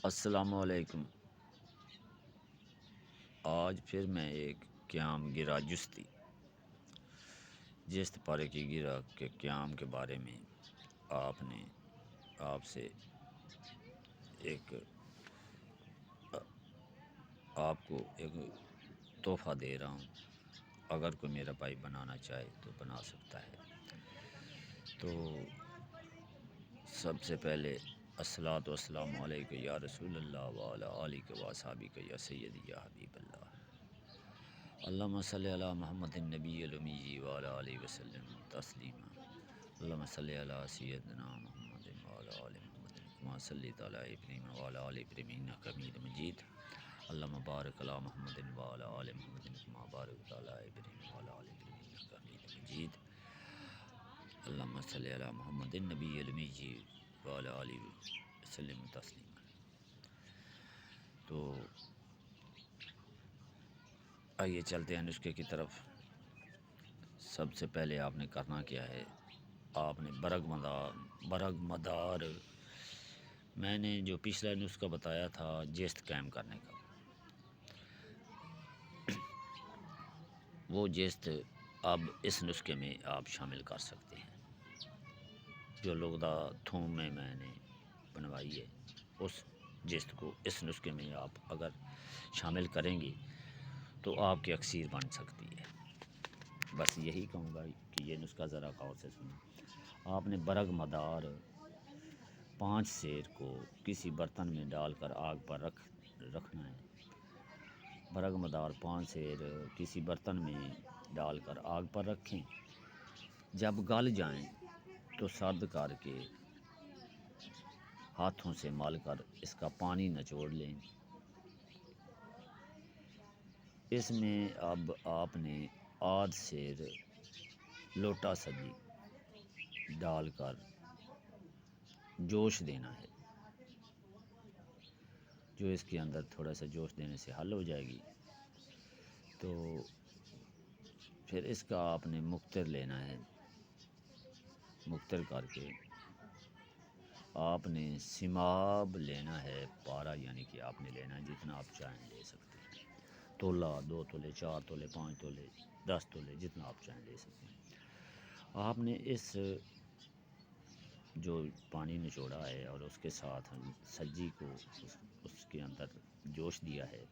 السلام علیکم۔ آج پھر میں ایک قیام گرا جست پارے کی گرا کے قیام کے بارے میں آپ سے آپ کو ایک تحفہ دے رہا ہوں۔ اگر کوئی میرا بھائی بنانا چاہے تو بنا سکتا ہے۔ تو سب سے پہلے الصلاۃ والسلام علیک یا رسول اللہ وعلی آلک و اصحابک یا سیدی یا حبیب اللہ۔ اللہم صلی علی محمد النبی الامی وعلی آلہ وسلم تسلیما۔ اللہم صلی علی سیدنا محمد وعلی آل محمد کما صلیت علی ابراہیم وعلی آل ابراہیم انک حمید مجید۔ اللہم بارک علی محمد وعلی آل محمد کما بارکت علی ابراہیم وعلی آل ابراہیم انک حمید مجید۔ اللہم صلی علی محمد النبی الامی وعلی آلہ وسلم تسلیما۔ تو آئیے چلتے ہیں نسخے کی طرف۔ سب سے پہلے آپ نے کرنا کیا ہے، آپ نے برگ مدار میں نے جو پچھلا نسخہ بتایا تھا جست قائم کرنے کا، وہ جست اب اس نسخے میں آپ شامل کر سکتے ہیں۔ جو لغدہ تھوم میں نے بنوائی ہے اس جست کو اس نسخے میں آپ اگر شامل کریں گے تو آپ کی اکثیر بن سکتی ہے۔ بس یہی کہوں گا کہ یہ نسخہ ذرا غور سے سنیں۔ آپ نے برگ مدار 5 سیر کو کسی برتن میں ڈال کر آگ پر رکھنا ہے۔ برگ مدار 5 سیر کسی برتن میں ڈال کر آگ پر رکھیں۔ جب گل جائیں تو سرد کر کے ہاتھوں سے مل کر اس کا پانی نچوڑ لیں۔ اس میں اب آپ نے آدھ سیر لوٹا سبزی ڈال کر جوش دینا ہے۔ جو اس کے اندر تھوڑا سا جوش دینے سے حل ہو جائے گی، تو پھر اس کا آپ نے مقتر لینا ہے۔ مقتر کر کے آپ نے سماب لینا ہے، پارا یعنی کہ آپ نے لینا ہے جتنا آپ چاہیں لے سکتے ہیں۔ تولہ 2 تولے 4 تولے 5 تولے 10 تولے جتنا آپ چاہیں لے سکتے ہیں۔ آپ نے اس جو پانی نچوڑا ہے اور اس کے ساتھ سبزی کو اس کے اندر جوش دیا ہے،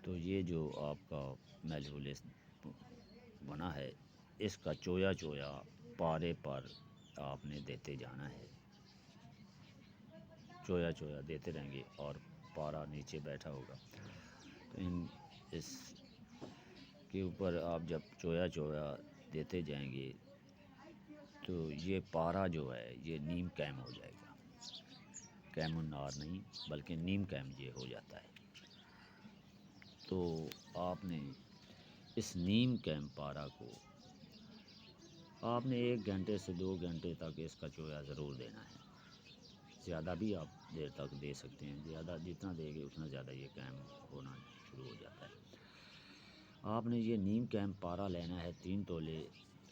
تو یہ جو آپ کا محلول بنا ہے اس کا چویا چویا پارے پر آپ نے دیتے جانا ہے۔ چویا چویا دیتے رہیں گے اور پارا نیچے بیٹھا ہوگا، تو اس کے اوپر آپ جب چویا چویا دیتے جائیں گے تو یہ پارا جو ہے یہ نیم قائم ہو جائے گا۔ قائم النار نہیں بلکہ نیم قائم یہ ہو جاتا ہے۔ تو آپ نے اس نیم قائم پارا کو آپ نے 1 گھنٹے سے 2 گھنٹے تک اس کا چویا ضرور دینا ہے۔ زیادہ بھی آپ دیر تک دے سکتے ہیں، زیادہ جتنا دے گے اتنا زیادہ یہ قائم ہونا شروع ہو جاتا ہے۔ آپ نے یہ نیم قائم پارا لینا ہے 3 تولے،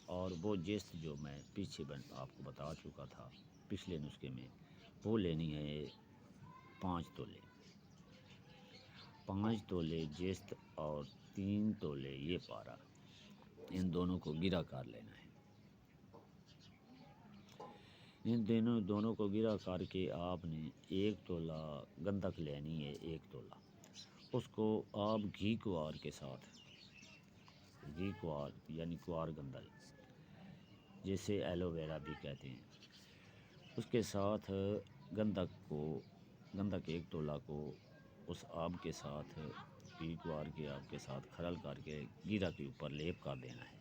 اور وہ جست جو میں پیچھے آپ کو بتا چکا تھا پچھلے نسخے میں، وہ لینی ہے 5 تولے۔ 5 تولے جست اور 3 تولے یہ پارا، ان دونوں کو گرا کر لینا ہے۔ ان دونوں کو گرا کر کے آپ نے 1 تولہ گندک لینی ہے، 1 تولہ۔ اس کو آپ گھی کوار کے ساتھ، گھی کوار یعنی کوار گندل جسے ایلو ویرا بھی کہتے ہیں، اس کے ساتھ گندک 1 تولہ کو اس آب کے ساتھ، گھی کوار کے آب کے ساتھ کھرل کر کے گیرا کے اوپر لیپ کر دینا ہے،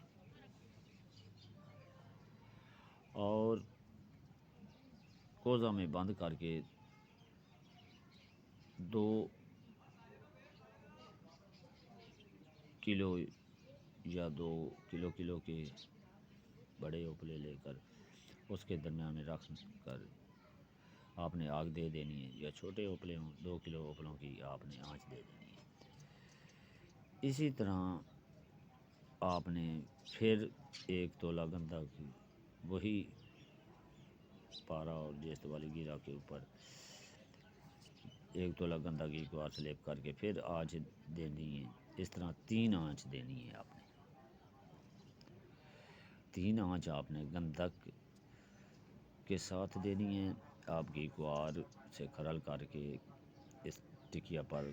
اور کوزہ میں بند کر کے 2 کلو یا 2 کلو کے بڑے اپلے لے کر اس کے درمیان میں رکھ کر آپ نے آگ دے دینی ہے، یا چھوٹے اپلے ہوں 2 کلو اپلوں کی آپ نے آنچ دے دینی ہے۔ اسی طرح آپ نے پھر 1 تولہ گندک وہی پارا اور جست والی گیرا کے اوپر ایک تولہ گندہ گھی گوار سلیب کر کے پھر آنچ دینی ہے. اس طرح 3 آنچ دینی ہے آپ نے. 3 آنچ آپ نے گندھک کے ساتھ دینی ہے. آپ گھی گوار سے کھرل کر کے اس ٹکیا پر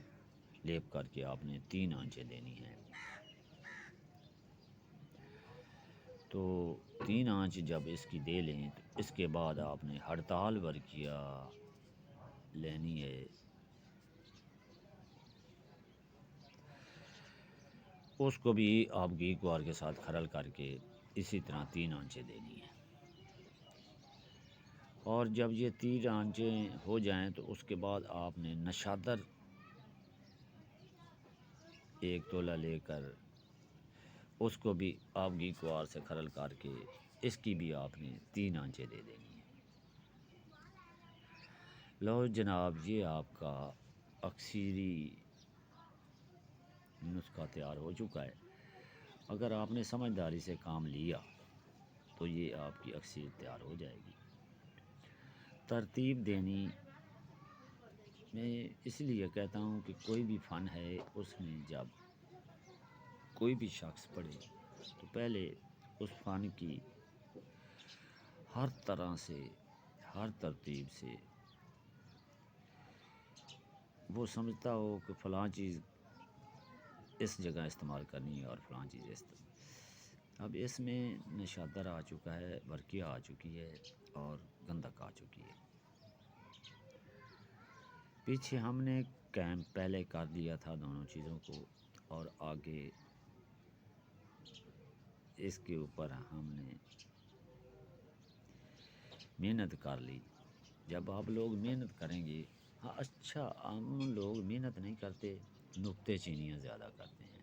لیپ کر کے آپ نے 3 آنچیں دینی ہیں. تو 3 آنچ جب اس کی دے لیں تو اس کے بعد آپ نے ہڑتال ورکیا لینی ہے. اس کو بھی آپ گھی گوار کے ساتھ کھرل کر کے اسی طرح 3 آنچیں دینی ہیں. اور جب یہ 3 آنچیں ہو جائیں تو اس کے بعد آپ نے نشادر 1 تولہ لے کر اس کو بھی آپ گھی گوار سے کھرل کر کے اس کی بھی آپ نے 3 آنچیں دے دینی ہیں. لو جناب یہ آپ کا اکثیری نسخہ تیار ہو چکا ہے. اگر آپ نے سمجھداری سے کام لیا تو یہ آپ کی اکثیر تیار ہو جائے گی. ترتیب دینی میں اس لیے کہتا ہوں کہ کوئی بھی فن ہے اس میں جب کوئی بھی شخص پڑھے تو پہلے اس فن کی ہر طرح سے ہر ترتیب سے وہ سمجھتا ہو کہ فلاں چیز اس جگہ استعمال کرنی ہے اور فلاں چیز استعمال. اب اس میں نشادر آ چکا ہے، ورکیہ آ چکی ہے اور گندھک آ چکی ہے. پیچھے ہم نے کیمپ پہلے کر دیا تھا دونوں چیزوں کو اور آگے اس کے اوپر ہم نے محنت کر لی. جب آپ لوگ محنت کریں گے، ہاں اچھا ہم لوگ محنت نہیں کرتے، نکتے چینیاں زیادہ کرتے ہیں.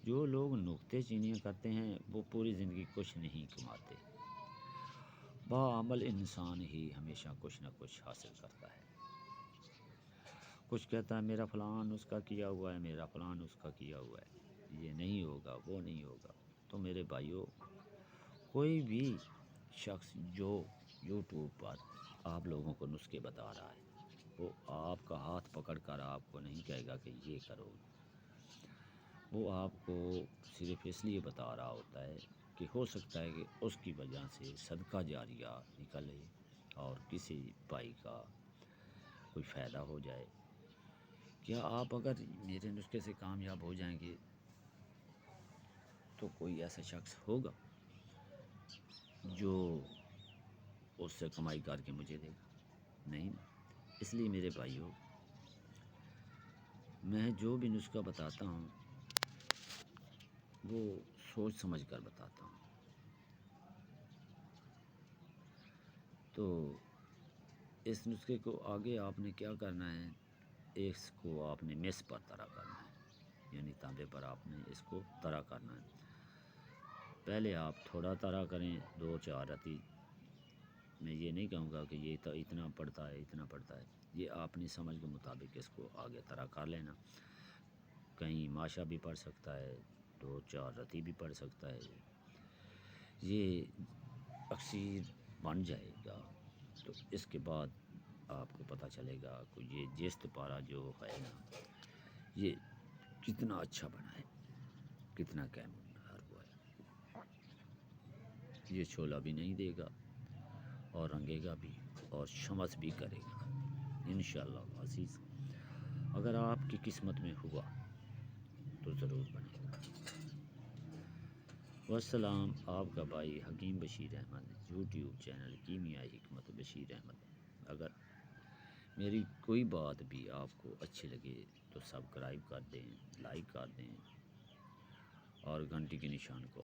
جو لوگ نکتے چینیاں کرتے ہیں وہ پوری زندگی کچھ نہیں کماتے. باعمل انسان ہی ہمیشہ کچھ نہ کچھ حاصل کرتا ہے. کچھ کہتا ہے میرا فلاں نسخہ کیا ہوا ہے، میرا فلاں نسخہ کیا ہوا ہے، یہ نہیں ہوگا وہ نہیں ہوگا. تو میرے بھائیوں، کوئی بھی شخص جو یوٹیوب پر آپ لوگوں کو نسخے بتا رہا ہے وہ آپ کا ہاتھ پکڑ کر آپ کو نہیں کہے گا کہ یہ کرو. وہ آپ کو صرف اس لیے بتا رہا ہوتا ہے کہ ہو سکتا ہے کہ اس کی وجہ سے صدقہ جاریہ نکلے اور کسی بھائی کا کوئی فائدہ ہو جائے. کیا آپ اگر میرے نسخے سے کامیاب ہو جائیں گے تو کوئی ایسا شخص ہوگا جو اس سے کمائی کر کے مجھے دے گا؟ نہیں. اس لیے میرے بھائیوں، میں جو بھی نسخہ بتاتا ہوں وہ سوچ سمجھ کر بتاتا ہوں. تو اس نسخے کو آگے آپ نے کیا کرنا ہے، اس کو آپ نے میس پر ترا کرنا ہے، یعنی تانبے پر آپ نے اس کو ترا کرنا ہے. پہلے آپ تھوڑا ترا کریں، 2-4 رتی. میں یہ نہیں کہوں گا کہ یہ اتنا پڑتا ہے اتنا پڑتا ہے. یہ اپنی سمجھ کے مطابق اس کو آگے ترا کر لینا. کہیں ماشا بھی پڑ سکتا ہے، 2-4 رتی بھی پڑ سکتا ہے. یہ اکثیر بن جائے گا تو اس کے بعد آپ کو پتہ چلے گا کہ یہ جست پارا جو ہے نا یہ کتنا اچھا بنا ہے، کتنا کیمرہ ہوا ہے. یہ چھولا بھی نہیں دے گا اور رنگے گا بھی اور شمس بھی کرے گا انشاءاللہ عزیز. اگر آپ کی قسمت میں ہوا تو ضرور بنے گا. والسلام. آپ کا بھائی حکیم بشیر احمد، یوٹیوب چینل کیمیائی حکمت بشیر احمد. اگر میری کوئی بات بھی آپ کو اچھی لگے تو سبسکرائب کر دیں، لائک کر دیں اور گھنٹی کے نشان کو